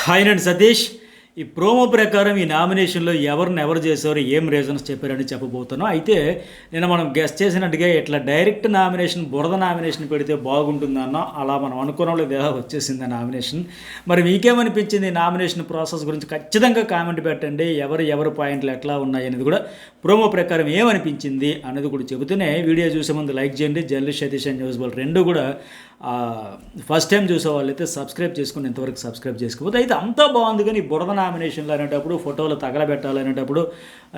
Hi అండి సతీష్. ఈ promo ప్రకారం ఈ నామినేషన్లో ఎవరు చేశారు, ఏం రీజన్స్ చెప్పారని చెప్పబోతున్నాం. అయితే నేను మనం గెస్ట్ చేసినట్టుగా ఇట్లా డైరెక్ట్ నామినేషన్, బురద నామినేషన్ పెడితే బాగుంటుందన్న అలా మనం అనుకున్న వాళ్ళు వచ్చేసింది ఆ నామినేషన్. మరి మీకేమనిపించింది నామినేషన్ ప్రాసెస్ గురించి ఖచ్చితంగా కామెంట్ పెట్టండి. ఎవరి పాయింట్లు ఎట్లా ఉన్నాయి అనేది కూడా, ప్రోమో ప్రకారం ఏమనిపించింది అనేది కూడా చెబుతూనే వీడియో చూసే ముందు లైక్ చేయండి. Journalist Satish and news ball రెండు కూడా ఫస్ట్ టైం చూసే వాళ్ళైతే సబ్స్క్రైబ్ చేసుకుని ఇంతవరకు సబ్స్క్రైబ్ చేసుకోకపోతే అయితే అంతా బాగుంది. కానీ బురద నామినేషన్లు అనేటప్పుడు, ఫోటోలు తగలబెట్టాలనేటప్పుడు,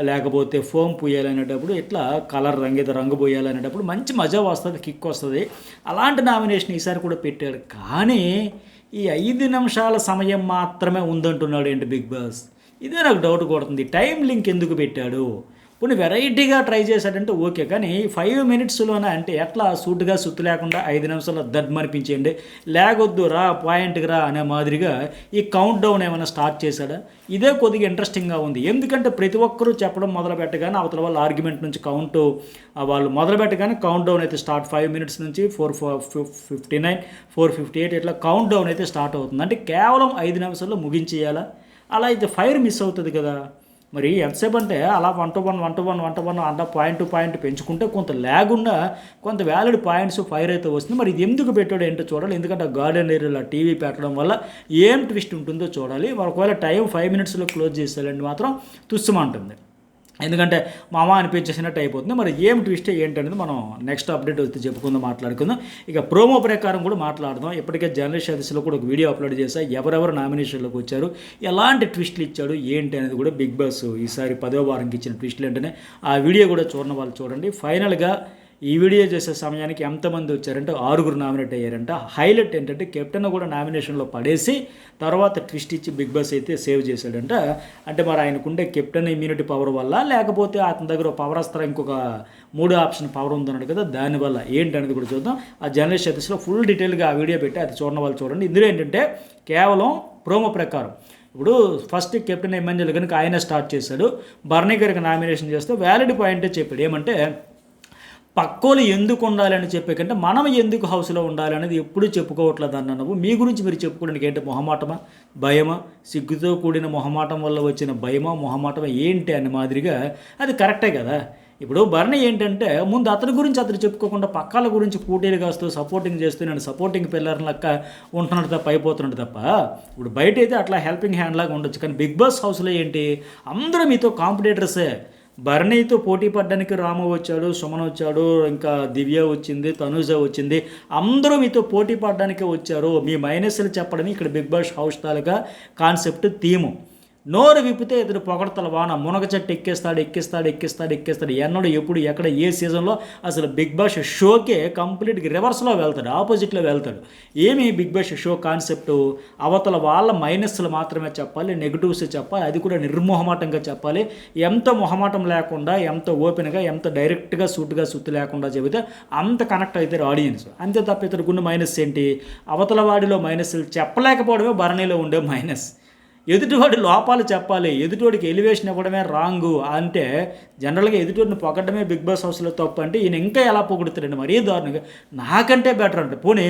లేకపోతే ఫోమ్ పూయాలనేటప్పుడు, ఇట్లా కలర్ రంగు పోయాలనేటప్పుడు మంచి మజా వస్తుంది, కిక్ వస్తుంది. అలాంటి నామినేషన్ ఈసారి కూడా పెట్టాడు. కానీ ఈ 5 నిమిషాల సమయం మాత్రమే ఉందంటున్నాడు ఏంటి బిగ్ బాస్? ఇదే నాకు డౌట్ కొడుతుంది. టైం లింక్ ఎందుకు పెట్టాడు? కొన్ని వెరైటీగా ట్రై చేశాడంటే ఓకే, కానీ 5 మినిట్స్లోనే అంటే ఎట్లా సూటుగా సుత్తు లేకుండా 5 నిమిషాల్లో దడ్మనిపించేయండి, లేకొద్దు రా పాయింట్కి రా అనే మాదిరిగా ఈ కౌంట్ డౌన్ ఏమైనా స్టార్ట్ చేశాడా? ఇదే కొద్దిగా ఇంట్రెస్టింగ్గా ఉంది. ఎందుకంటే ప్రతి ఒక్కరూ చెప్పడం మొదలు పెట్టగానే అవతల వాళ్ళ ఆర్గ్యుమెంట్ నుంచి వాళ్ళు మొదలు పెట్టగానే కౌంట్ డౌన్ అయితే స్టార్ట్. 5 మినిట్స్ నుంచి 4:59, 4:58 ఇట్లా కౌంట్ డౌన్ అయితే స్టార్ట్ అవుతుంది. అంటే కేవలం 5 నిమిషాల్లో ముగించేయాలా? అలా అయితే ఫైర్ మిస్ అవుతుంది కదా. మరి ఎంతసేపు అంటే అలా 1-to-1 అంటే పాయింట్ టు పాయింట్ పెంచుకుంటే కొంత ల్యాగ్ ఉన్న, కొంత వ్యాలిడ్ పాయింట్స్ ఫైర్ అయితే వస్తుంది. మరి ఇది ఎందుకు పెట్టాడో ఏంటో చూడాలి. ఎందుకంటే గార్డెన్ ఏరియాలో టీవీ పెట్టడం వల్ల ఏం ట్విస్ట్ ఉంటుందో చూడాలి. ఒకవేళ టైం 5 మినిట్స్లో క్లోజ్ చేసేయాలండి మాత్రం తుస్సుమంటుంది. ఎందుకంటే మామ అనిపించేసినట్టు అయిపోతుంది. మరి ఏం ట్విస్ట్ ఏంటనేది మనం నెక్స్ట్ అప్డేట్ వస్తే చెప్పుకుందాం, మాట్లాడుకుందాం. ఇక ప్రోమో ప్రకారం కూడా మాట్లాడదాం. ఇప్పటికే జర్నలిస్ట్ సదస్సులో కూడా ఒక వీడియో అప్లోడ్ చేశా, ఎవరెవరు నామినేషన్లోకి వచ్చారు, ఎలాంటి ట్విస్టులు ఇచ్చాడు ఏంటి అనేది కూడా బిగ్ బాస్ ఈసారి 10వ వారంకి ఇచ్చిన ట్విస్టులు ఏంటనే ఆ వీడియో కూడా చూడని వాళ్ళు చూడండి. ఫైనల్గా ఈ వీడియో చేసే సమయానికి ఎంతమంది వచ్చారంటే 6 నామినేట్ అయ్యారంట. హైలైట్ ఏంటంటే కెప్టెన్ కూడా నామినేషన్లో పడేసి తర్వాత ట్విస్ట్ ఇచ్చి బిగ్ బాస్ అయితే సేవ్ చేశాడంట. అంటే మరి ఆయనకుండే కెప్టెన్ ఇమ్యూనిటీ పవర్ వల్ల, లేకపోతే అతని దగ్గర పవర్ అస్త్రం ఇంకొక 3 ఆప్షన్ పవర్ ఉందన్నాడు కదా, దానివల్ల ఏంటనేది కూడా చూద్దాం. ఆ జర్నలిస్ట్ సదస్సులో ఫుల్ డీటెయిల్గా ఆ వీడియో పెట్టి అది చూడని వాళ్ళు చూడండి. ఇందులో ఏంటంటే కేవలం ప్రోమో ప్రకారం ఇప్పుడు ఫస్ట్ కెప్టెన్ ఎమ్మెల్యేలు కనుక ఆయన స్టార్ట్ చేశాడు. బర్నీ గారికి నామినేషన్ చేస్తే వ్యాలిడ్ పాయింటే చెప్పాడు. ఏమంటే పక్కోలు ఎందుకు ఉండాలని చెప్పే కంటే మనం ఎందుకు హౌస్లో ఉండాలనేది ఎప్పుడూ చెప్పుకోవట్లేదు అన్న నువ్వు. మీ గురించి మీరు చెప్పుకోవడానికి ఏంటి? మొహమాటమా, భయమా? సిగ్గుతో కూడిన మొహమాటం వల్ల వచ్చిన భయమా, మొహమాటమా ఏంటి అనే మాదిరిగా అది కరెక్టే కదా. ఇప్పుడు బర్నీ ఏంటంటే ముందు అతని గురించి అతను చెప్పుకోకుండా పక్కాల గురించి పోటీలు కాస్తూ సపోర్టింగ్ చేస్తూ నేను సపోర్టింగ్ పిల్లర్ లెక్క ఉంటున్నాడు తప్ప, అయిపోతున్నాడు తప్ప. ఇప్పుడు బయట అయితే అట్లా హెల్పింగ్ హ్యాండ్ లాగా ఉండొచ్చు, కానీ బిగ్ బాస్ హౌస్లో ఏంటి అందరూ మీతో కాంపిటేటర్సే. బర్నీతో పోటీ పడడానికి రాము వచ్చాడు, సుమన్ వచ్చాడు, ఇంకా దివ్య వచ్చింది, తనుజ వచ్చింది, అందరూ మీతో పోటీ పడడానికే వచ్చారు. మీ మైనస్లు చెప్పడమే ఇక్కడ బిగ్ బాస్ హౌస్ తాలూకా కాన్సెప్ట్, థీము. నోరు విప్పితే ఇతడు పొగడతల వాన, మునగ చెట్టు ఎక్కిస్తాడు. ఎన్నడూ ఎప్పుడు ఎక్కడ ఏ సీజన్లో అసలు బిగ్ బాస్ షోకే కంప్లీట్గా రివర్స్లో వెళ్తాడు, ఆపోజిట్లో వెళ్తాడు. ఏమి బిగ్ బాస్ షో కాన్సెప్టు? అవతల వాళ్ళ మైనస్లు మాత్రమే చెప్పాలి, నెగిటివ్స్ చెప్పాలి, అది కూడా నిర్మోహమాటంగా చెప్పాలి. ఎంత మొహమాటం లేకుండా, ఎంత ఓపెన్గా, ఎంత డైరెక్ట్గా సుత్తు లేకుండా చెబితే అంత కనెక్ట్ అవుతారు ఆడియన్స్. అంతే తప్ప ఇతడుకున్న మైనస్ ఏంటి? అవతల వాడిలో మైనస్లు చెప్పలేకపోవడమే బర్నీలో ఉండే మైనస్. ఎదుటివాడి లోపాలు చెప్పాలి, ఎదుటివాడికి ఎలివేషన్ ఇవ్వడమే రాంగు. అంటే జనరల్గా ఎదుటివాడిని పొగడమే బిగ్ బాస్ హౌస్లో తప్పు. అంటే ఈయన ఇంకా ఎలా పొగుడుతాడండి మరీ దారుణంగా. నాకంటే బెటర్ అంటే పోనీ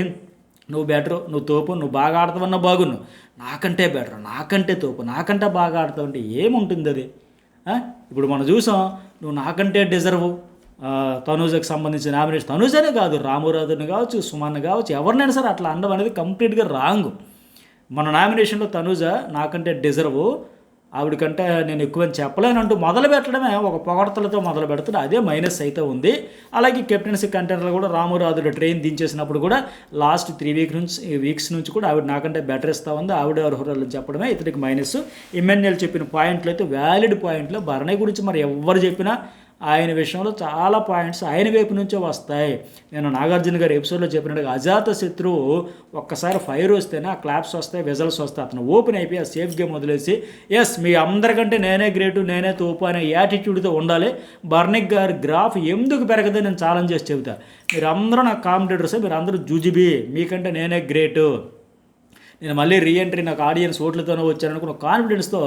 నువ్వు బెటరు, నువ్వు తోపు, నువ్వు బాగా ఆడతావన్నా బాగున్నావు, నాకంటే బెటర్, నాకంటే తోపు, నాకంటే బాగా ఆడతావు అంటే ఏముంటుంది అది? ఇప్పుడు మనం చూసాం, నువ్వు నాకంటే డిజర్వ్. తనూజకి సంబంధించిన నామినేషన్, తనూజనే కాదు, రామురాధుని కావచ్చు, సుమన్ కావచ్చు, ఎవరినైనా సరే అట్లా అనడం అనేది కంప్లీట్గా రాంగ్. మన నామినేషన్లో తనూజ నాకంటే డిజర్వ్, ఆవిడకంటే నేను ఎక్కువని చెప్పలేనంటూ మొదలు పెట్టడమే ఒక పొగడతలతో మొదలు పెడతాడు. అదే మైనస్ అయితే ఉంది. అలాగే కెప్టెన్సీ కంటెంటర్లు కూడా రామురాధుడు ట్రైన్ దించేసినప్పుడు కూడా లాస్ట్ 3 వీక్స్ నుంచి కూడా ఆవిడ నాకంటే బెటర్ ఇస్తూ ఉంది, ఆవిడ అర్హురాలు చెప్పడమే ఇతడికి మైనస్. ఎమ్మెల్యేలు చెప్పిన పాయింట్లు అయితే వ్యాలిడ్ పాయింట్లు. భరణి గురించి మరి ఎవరు చెప్పినా ఆయన విషయంలో చాలా పాయింట్స్ ఆయన వైపు నుంచే వస్తాయి. నేను నాగార్జున గారి ఎపిసోడ్లో చెప్పినట్టుగా అజాత శత్రువు ఒక్కసారి ఫైర్ వస్తేనే ఆ క్లాప్స్ వస్తాయి, విజల్స్ వస్తాయి. అతను ఓపెన్ అయిపోయి ఆ సేఫ్ గేమ్ వదిలేసి ఎస్ మీ అందరికంటే నేనే గ్రేటు, నేనే తోపు అనే యాటిట్యూడ్తో ఉండాలి. బర్నిక్ గారి గ్రాఫ్ ఎందుకు పెరగదని నేను ఛాలెంజ్ చేసి చెబుతా. మీరు అందరూ నాకు కాంపిటేటర్స్, మీరు అందరూ జూజిబీ, మీకంటే నేనే గ్రేటు, నేను మళ్ళీ రీఎంట్రీ, నాకు ఆడియన్స్ ఓట్లతోనే వచ్చారనుకున్న కాన్ఫిడెన్స్తో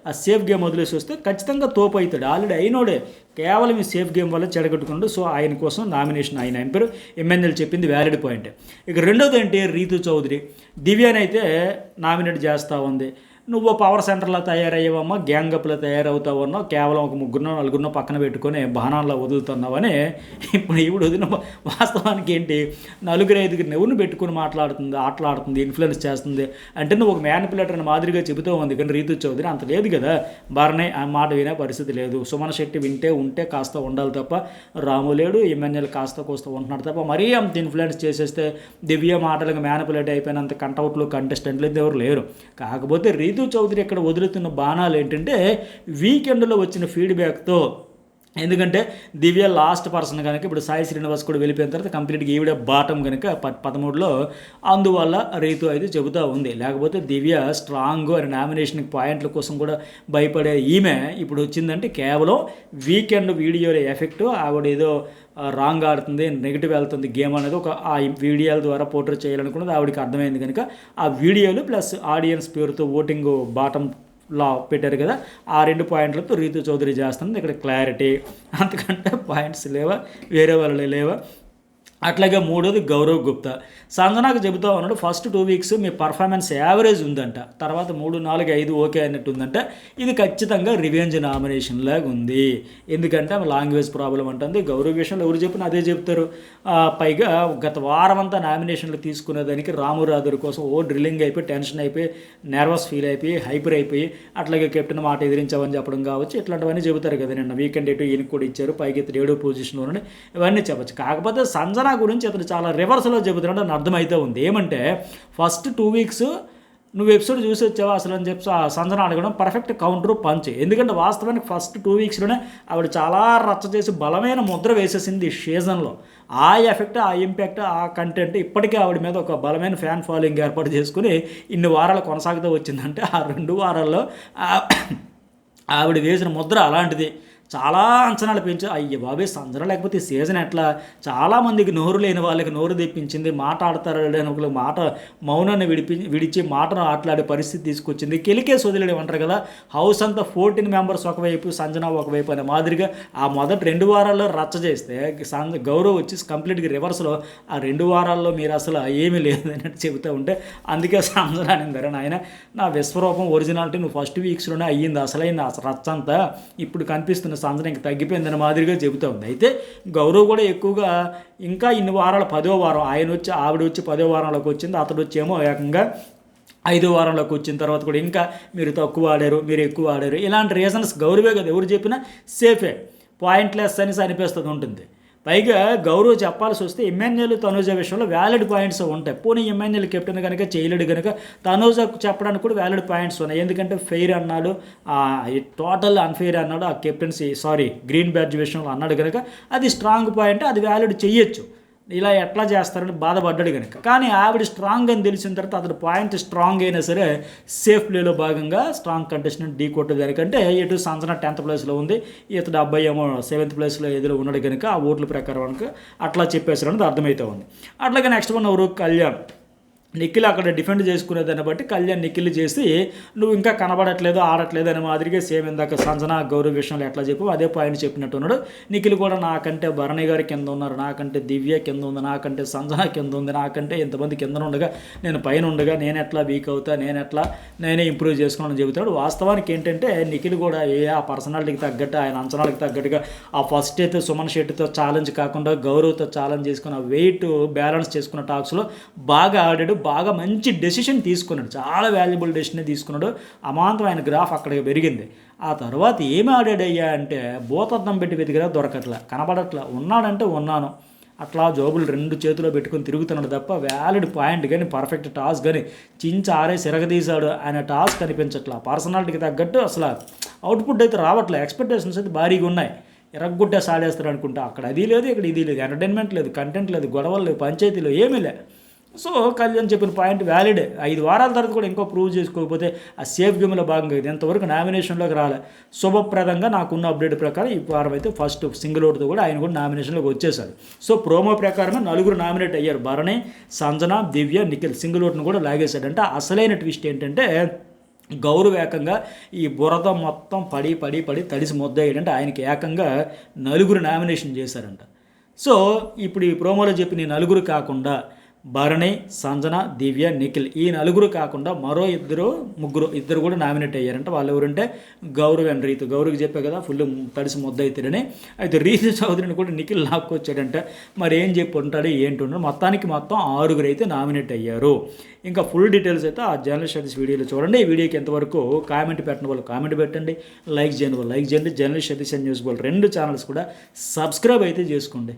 ఆ సేఫ్ గేమ్ వదిలేసి వస్తే ఖచ్చితంగా తోపు అవుతాడు. ఆల్రెడీ అయినోడే, కేవలం ఈ సేఫ్ గేమ్ వల్ల చెడగొట్టుకున్నాడు. సో ఆయన కోసం నామినేషన్ ఆయన పేరు ఎమ్మెల్యేలు చెప్పింది వ్యాలిడ్ పాయింట్. ఇక రెండోది ఏంటి, రీతు చౌదరి దివ్యానైతే నామినేట్ చేస్తూ ఉంది. నువ్వు పవర్ సెంటర్లో తయారయ్యేవమ్మా, గ్యాంగప్లో తయారవుతావన్నో, కేవలం ఒక ముగ్గురునో నలుగురినో పక్కన పెట్టుకొని బాణాల్లో వదులుతున్నావని ఇప్పుడు ఈవిడ వదిలిన వాస్తవానికి ఏంటి, నలుగురు ఐదుగురిని ఎవరిని పెట్టుకుని మాట్లాడుతుంది, ఆటలాడుతుంది, ఇన్ఫ్లుయెన్స్ చేస్తుంది అంటే నువ్వు ఒక మ్యానిపులేటర్ అని మాదిరిగా చెబుతూ ఉంది. కానీ రీతు చౌదరి అంత లేదు కదా, భరణి ఆ మాట వినే పరిస్థితి లేదు. సుమన్ శెట్టి వింటే ఉంటే కాస్త ఉండాలి తప్ప, రాము లేడు, ఎమ్మెల్యేలు కాస్త కోస్త ఉంటున్నాడు తప్ప, మరీ అంత ఇన్ఫ్లుయెన్స్ చేసేస్తే దివ్య మాటలకు మ్యానిపులేట్ అయిపోయినంత కంటౌట్లు కంటెస్టెంట్లు ఎవరు లేరు. కాకపోతే రీతు చౌదరి ఇక్కడ వదులుతున్న బాణాలు ఏంటంటే వీకెండ్లో వచ్చిన ఫీడ్బ్యాక్తో, ఎందుకంటే దివ్య లాస్ట్ పర్సన్ కనుక ఇప్పుడు సాయి శ్రీనివాస్ కూడా వెళ్ళిపోయిన తర్వాత కంప్లీట్గా ఈవిడ బాటం కనుక 13లో, అందువల్ల రీతు అయితే చెబుతూ ఉంది. లేకపోతే దివ్య స్ట్రాంగ్ అని నామినేషన్కి పాయింట్ల కోసం కూడా భయపడే ఈమె ఇప్పుడు వచ్చిందంటే కేవలం వీకెండ్ వీడియోల ఎఫెక్ట్. ఆవిడ ఏదో రాంగ్ ఆడుతుంది, నెగిటివ్ వెళ్తుంది గేమ్ అనేది ఒక ఆ వీడియోల ద్వారా పోర్ట్రేట్ చేయాలనుకున్నది ఆవిడకి అర్థమైంది కనుక ఆ వీడియోలు ప్లస్ ఆడియన్స్ పేరుతో ఓటింగ్ బాటం లా పెట్టారు కదా, ఆ 2 పాయింట్లతో రీతు చౌదరి చేస్తుంది. ఇక్కడ క్లారిటీ, అంతకంటే పాయింట్స్ లేవా, వేరే వాళ్ళు లేవా. అట్లాగే మూడోది గౌరవ్ గుప్తా. సంజనాకు చెబుతా ఉన్నాడు ఫస్ట్ 2 వీక్స్ మీ పర్ఫార్మెన్స్ యావరేజ్ ఉందంట, తర్వాత 3, 4, 5 ఓకే అన్నట్టు ఉందంట. ఇది ఖచ్చితంగా రివెంజ్ నామినేషన్ లాగా ఉంది, ఎందుకంటే ఆమె లాంగ్వేజ్ ప్రాబ్లం అంటుంది. గౌరవ్ విషయంలో ఎవరు చెప్పినా అదే చెప్తారు. పైగా గత వారం అంతా నామినేషన్లు తీసుకునేదానికి రాము రాదురి కోసం డ్రిల్లింగ్ అయిపోయి, టెన్షన్ అయిపోయి, నర్వస్ ఫీల్ అయిపోయి, హైపర్ అయిపోయి, అట్లాగే కెప్టెన్ మాట ఎదిరించామని చెప్పడం కావచ్చు, ఇట్లాంటివన్నీ చెబుతారు కదా. నిన్న వీకెండ్ ఎటు ఈయనకు కూడా ఇచ్చారు, పైకి 7వ పొజిషన్లో ఉండి ఇవన్నీ చెప్పచ్చు. కాకపోతే సంజన గురించి అతను చాలా రివర్స్లో చెబుతున్నాడు అని అర్థమైతే ఉంది. ఏమంటే ఫస్ట్ 2 వీక్స్ నువ్వు ఎపిసోడ్ చూసి వచ్చావా అసలు అని చెప్పి సంజన అడగడం పర్ఫెక్ట్ కౌంటర్ పంచ్. ఎందుకంటే వాస్తవానికి ఫస్ట్ 2 వీక్స్లోనే ఆవిడ చాలా రచ్చ చేసి బలమైన ముద్ర వేసేసింది ఈ సీజన్లో. ఆ ఎఫెక్ట్, ఆ ఇంపాక్ట్, ఆ కంటెంట్ ఇప్పటికే ఆవిడ మీద ఒక బలమైన ఫ్యాన్ ఫాలోయింగ్ ఏర్పాటు చేసుకుని ఇన్ని వారాలు కొనసాగుతూ వచ్చిందంటే ఆ 2 వారాల్లో ఆవిడ వేసిన ముద్ర అలాంటిది. చాలా అంచనాలు పెంచి అయ్య బాబే సంజన లేకపోతే ఈ సీజన్ ఎట్లా, చాలామందికి నోరు లేని వాళ్ళకి నోరు తెప్పించింది, మాట్లాడతారు అని ఒకళ్ళు మాట మౌనాన్ని విడిచి మాటను ఆటలాడే పరిస్థితి తీసుకొచ్చింది. కెలికేసి వదిలేడు అంటారు కదా, హౌస్ అంతా 14 మెంబర్స్ ఒకవైపు, సంజన ఒకవైపు అనే మాదిరిగా ఆ మొదటి 2 వారాల్లో రచ్చ చేస్తే గౌరవ్ వచ్చి కంప్లీట్గా రివర్స్లో ఆ 2 వారాల్లో మీరు అసలు ఏమీ లేదు అన్నట్టు చెబుతూ ఉంటే అందుకే సంజన అనిందరే నాయన నా విశ్వరూపం ఒరిజినాలిటీ నువ్వు ఫస్ట్ వీక్స్లోనే అయ్యింది, అసలైన రచ్చ అంతా ఇప్పుడు కనిపిస్తున్న సంజన ఇంకా తగ్గిపోయిందన్న మాదిరిగా చెబుతూ ఉంది. అయితే గౌరవ్ కూడా ఎక్కువగా ఇంకా ఇన్ని వారాలు 10వ వారం ఆవిడ వచ్చి 10వ వారంలోకి వచ్చింది, అతడు వచ్చేమో ఏకంగా 5వ వారంలోకి వచ్చిన తర్వాత కూడా ఇంకా మీరు తక్కువ ఆడారు, మీరు ఎక్కువ ఆడారు, ఇలాంటి రీజన్స్ గౌరవే కదా ఎవరు చెప్పినా సేఫే, పాయింట్లెస్ అని అనిపిస్తుంది ఉంటుంది. పైగా గౌరవ్ చెప్పాల్సి వస్తే ఎమ్మెన్యేలు తనూజ విషయంలో వ్యాలిడ్ పాయింట్స్ ఉంటాయి. పోనీ ఎమ్మెన్యేలు కెప్టెన్ కనుక చేయలేడు కనుక తనూజకు చెప్పడానికి కూడా వ్యాలిడ్ పాయింట్స్ ఉన్నాయి. ఎందుకంటే ఫెయిర్ అన్నాడు, టోటల్ అన్ఫెయిర్ అన్నాడు, ఆ కెప్టెన్సీ గ్రీన్ బ్యాడ్జ్ విషయంలో అన్నాడు కనుక అది స్ట్రాంగ్ పాయింట్, అది వ్యాలిడ్ చెయ్యొచ్చు. ఇలా ఎట్లా చేస్తారని బాధపడ్డాడు కనుక. కానీ ఆవిడ స్ట్రాంగ్ అని తెలిసిన తర్వాత అతడు పాయింట్ స్ట్రాంగ్ అయినా సరే సేఫ్ ప్లేలో భాగంగా స్ట్రాంగ్ కంటెస్టెంట్ ఢీ కొట్టేదానికంటే ఎటు సంజన 10th ప్లేస్లో ఉంది, ఇతడు అబ్బాయి ఏమో 7th ప్లేస్లో ఎదురు ఉన్నాడు కనుక ఆ ఓట్ల ప్రకారం అట్లా చెప్పేసారు అనేది అర్థమవుతూ ఉంది. అట్లాగే నెక్స్ట్ వన్ ఎవరు, కళ్యాణ్. నిఖిల్ అక్కడ డిఫెండ్ చేసుకునేదాన్ని బట్టి కళ్యాణ్ నిఖిల్ చేసి నువ్వు ఇంకా కనబడట్లేదు, ఆడట్లేదు అనే మాదిరిగా సేమ్ ఇందాక సంజన గౌరవ్ విషయంలో ఎట్లా చెప్పు అదే పాయింట్ చెప్పినట్టు ఉన్నాడు. నిఖిల్ కూడా నాకంటే భరణి గారి కింద ఉన్నారు, నాకంటే దివ్య కింద ఉంది, నాకంటే సంజన కింద ఉంది, నాకంటే ఇంతమంది కింద ఉండగా నేను పైన ఉండగా నేను ఎట్లా వీక్ అవుతా, నేనే ఇంప్రూవ్ చేసుకున్నాను చెబుతాడు. వాస్తవానికి ఏంటంటే నిఖిల్ కూడా ఆ పర్సనాలిటీకి తగ్గట్టు, ఆయన అంచనాలకు తగ్గట్టుగా ఆ ఫస్ట్ అయితే సుమన్ శెట్టితో ఛాలెంజ్ కాకుండా గౌరవ్తో ఛాలెంజ్ చేసుకున్న వెయిట్ బ్యాలెన్స్ చేసుకున్న టాక్స్లో బాగా ఆడాడు, బాగా మంచి డెసిషన్ తీసుకున్నాడు, చాలా వాల్యుబుల్ డెసిషన్ తీసుకున్నాడు. అమాంతం ఆయన గ్రాఫ్ అక్కడికి పెరిగింది. ఆ తర్వాత ఏమి ఆడాడయ్యా అంటే భూతద్దం పెట్టి వెతికిరా దొరకట్లా, కనబడట్లా, ఉన్నాడంటే ఉన్నాను అట్లా జోబులు 2 చేతిలో పెట్టుకుని తిరుగుతున్నాడు తప్ప వ్యాలిడ్ పాయింట్ కానీ పర్ఫెక్ట్ టాస్క్ కానీ ఆరేసి సిరగదీశాడు అనే టాస్క్ కనిపించట్లా. పర్సనాలిటీకి తగ్గట్టు అసలు అవుట్పుట్ అయితే రావట్లే, ఎక్స్పెక్టేషన్స్ అయితే భారీగా ఉన్నాయి. ఎరగొట్టే సాడేస్తారు అనుకుంటా, అక్కడ అది లేదు, ఇక్కడ ఇది లేదు, ఎంటర్టైన్మెంట్ లేదు, కంటెంట్ లేదు, గొడవలు లేవు, పంచాయతీలు ఏమీ లేదు. సో కళ్యాణ్ చెప్పిన పాయింట్ వ్యాలిడే. 5 వారాల తర్వాత కూడా ఇంకో ప్రూవ్ చేసుకోకపోతే ఆ సేఫ్ గేమ్లో భాగంగా ఇది ఎంతవరకు నామినేషన్లోకి రాలే. శుభప్రదంగా నాకున్న అప్డేట్ ప్రకారం ఈ వారం అయితే ఫస్ట్ సింగిల్ ఓటుతో కూడా ఆయన కూడా నామినేషన్లోకి వచ్చేసాడు. సో ప్రోమో ప్రకారమే 4 నామినేట్ అయ్యారు, భరణి, సంజన, దివ్య, నిఖిల్. సింగిల్ ఓటును కూడా లాగేశాడంటే అసలైన ట్విస్ట్ ఏంటంటే గౌరవ్ ఏకంగా ఈ బురద మొత్తం పడి తడిసి ముద్దయ్యాడంటే ఆయనకి ఏకంగా 4 నామినేషన్ చేశారంట. సో ఇప్పుడు ఈ ప్రోమోలో చెప్పిన 4 కాకుండా భరణి, సంజన, దివ్య, నిఖిల్ ఈ నలుగురు కాకుండా మరో ఇద్దరు కూడా నామినేట్ అయ్యారంట. వాళ్ళు ఎవరంటే గౌరవ్ అండ్ రీతు. గౌరవ్కి చెప్పే కదా ఫుల్ తడిసి ముద్ద అవుతాడని. అయితే రీతు చౌదరిని కూడా నిఖిల్ లాక్కొచ్చాడంట. మరి ఏం చెప్పి ఉంటాడు ఏంటి ఉంటాడు. మొత్తం 6 అయితే నామినేట్ అయ్యారు. ఇంకా ఫుల్ డీటెయిల్స్ అయితే ఆ జర్నలిస్ట్ స్టడీస్ వీడియోలో చూడండి. ఈ వీడియోకి ఎంతవరకు కామెంట్ పెట్టిన వాళ్ళు కామెంట్ పెట్టండి, లైక్ చేయండి. జర్నలిస్ట్ స్టడీస్ అండ్ న్యూస్ వాళ్ళు 2 ఛానల్స్ కూడా సబ్స్క్రైబ్ అయితే చేసుకోండి.